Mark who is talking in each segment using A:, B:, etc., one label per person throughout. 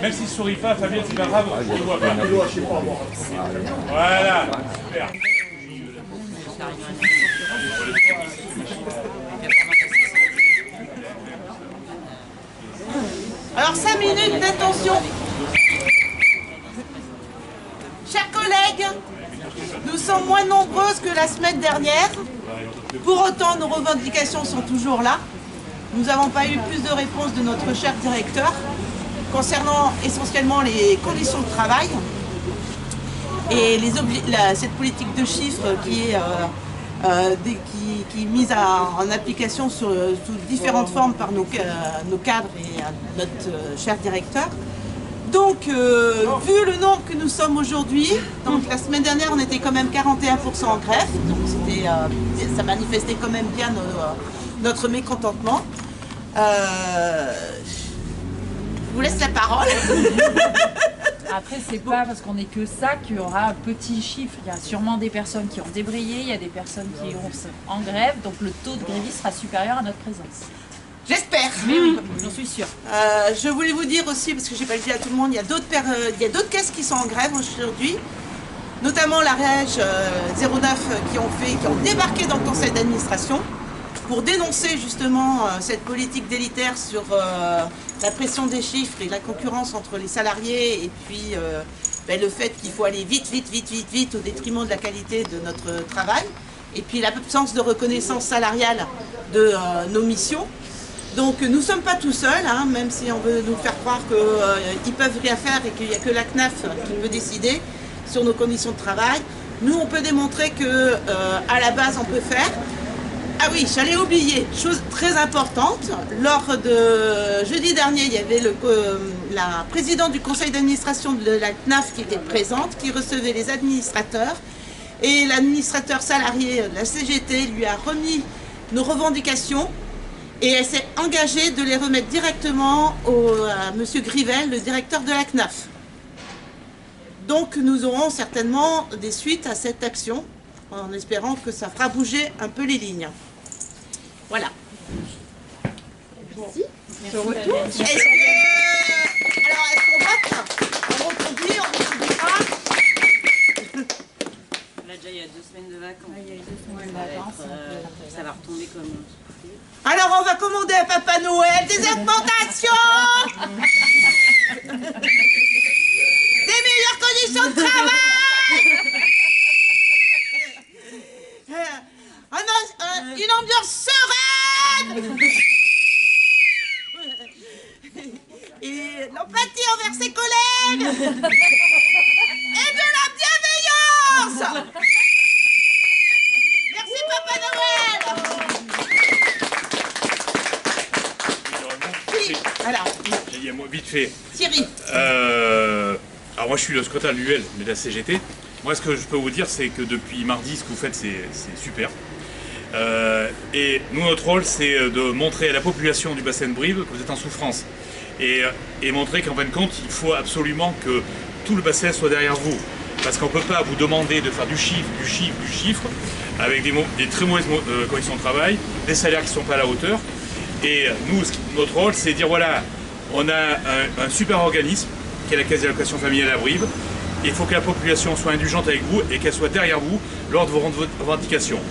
A: Même s'il ne sourit pas, Fabien, c'est pas grave, je ne le vois pas. Voilà, super.
B: Alors 5 minutes d'attention. Chers collègues, nous sommes moins nombreuses que la semaine dernière. Pour autant, nos revendications sont toujours là. Nous n'avons pas eu plus de réponses de notre cher directeur concernant essentiellement les conditions de travail et cette politique de chiffres qui est mise en application sous différentes formes par nos cadres et notre cher directeur. Donc, vu le nombre que nous sommes aujourd'hui, donc la semaine dernière on était quand même 41% en grève, donc ça manifestait quand même bien notre mécontentement. Je vous laisse la parole.
C: Après, c'est pas parce qu'on n'est que ça qu'il y aura un petit chiffre. Il y a sûrement des personnes qui ont débrayé, il y a des personnes qui sont en grève, donc le taux de grévistes sera supérieur à notre présence.
B: J'espère.
C: Mais oui, j'en suis sûre.
B: Je voulais vous dire aussi, parce que je n'ai pas le dit à tout le monde, il y a d'autres caisses qui sont en grève aujourd'hui, notamment la Rège 09 qui ont débarqué dans le conseil d'administration pour dénoncer justement cette politique délitaire sur la pression des chiffres et la concurrence entre les salariés et puis le fait qu'il faut aller vite au détriment de la qualité de notre travail et puis l'absence de reconnaissance salariale de nos missions. Donc nous ne sommes pas tout seuls, hein, même si on veut nous faire croire qu'ils ne peuvent rien faire et qu'il n'y a que la CNAF qui peut décider sur nos conditions de travail. Nous, on peut démontrer qu'à la base, on peut faire. Ah oui, j'allais oublier, chose très importante, lors de jeudi dernier, il y avait la présidente du conseil d'administration de la CNAF qui était présente, qui recevait les administrateurs, et l'administrateur salarié de la CGT lui a remis nos revendications, et elle s'est engagée de les remettre directement à M. Grivel, le directeur de la CNAF. Donc nous aurons certainement des suites à cette action, en espérant que ça fera bouger un peu les lignes. Voilà. Merci.
C: Merci.
B: Est-ce qu'on vote? On reconduit, on ne reconduit pas?
D: Là déjà il y a 2 semaines de vacances.
C: Il y a eu 2 semaines de vacances.
D: Ça va retomber comme...
B: Alors on va commander à Papa Noël des augmentations, des meilleures conditions de travail, une ambiance sereine et l'empathie envers ses collègues et de la bienveillance. Merci Papa Noël. Alors,
A: vite fait.
B: Thierry.
A: Alors moi je suis le secrétaire de l'UL, mais de la CGT. Moi ce que je peux vous dire c'est que depuis mardi ce que vous faites c'est super. Et nous notre rôle c'est de montrer à la population du bassin de Brive que vous êtes en souffrance. Et montrer qu'en fin de compte il faut absolument que tout le bassin soit derrière vous. Parce qu'on ne peut pas vous demander de faire du chiffre, avec des très mauvaises conditions de travail, des salaires qui ne sont pas à la hauteur. Et nous, notre rôle, c'est de dire voilà, on a un super organisme qui est la Caisse d'allocation familiale à Brive. Il faut que la population soit indulgente avec vous et qu'elle soit derrière vous lors de vos revendications.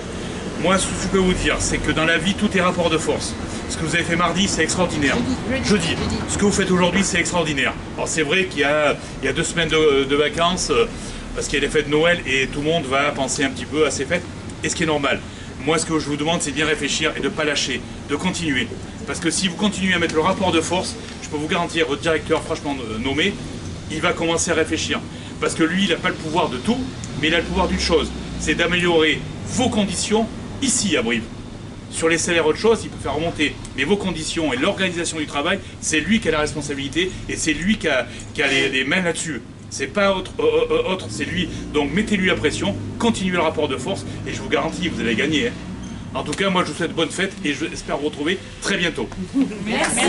A: Moi, ce que je peux vous dire, c'est que dans la vie, tout est rapport de force. Ce que vous avez fait mardi, c'est extraordinaire. Jeudi. Ce que vous faites aujourd'hui, c'est extraordinaire. Alors c'est vrai qu'il y a 2 semaines de vacances, parce qu'il y a les fêtes de Noël et tout le monde va penser un petit peu à ces fêtes, et ce qui est normal. Moi, ce que je vous demande, c'est de bien réfléchir et de ne pas lâcher, de continuer. Parce que si vous continuez à mettre le rapport de force, je peux vous garantir, votre directeur, franchement nommé, il va commencer à réfléchir. Parce que lui, il n'a pas le pouvoir de tout, mais il a le pouvoir d'une chose, c'est d'améliorer vos conditions ici à Brive. Sur les salaires, autre chose, il peut faire remonter. Mais vos conditions et l'organisation du travail, c'est lui qui a la responsabilité et c'est lui qui a les mains là-dessus. C'est pas autre, c'est lui. Donc mettez-lui la pression, continuez le rapport de force et je vous garantis, vous allez gagner. Hein. En tout cas, moi je vous souhaite bonne fête et j'espère vous retrouver très bientôt.
C: Merci.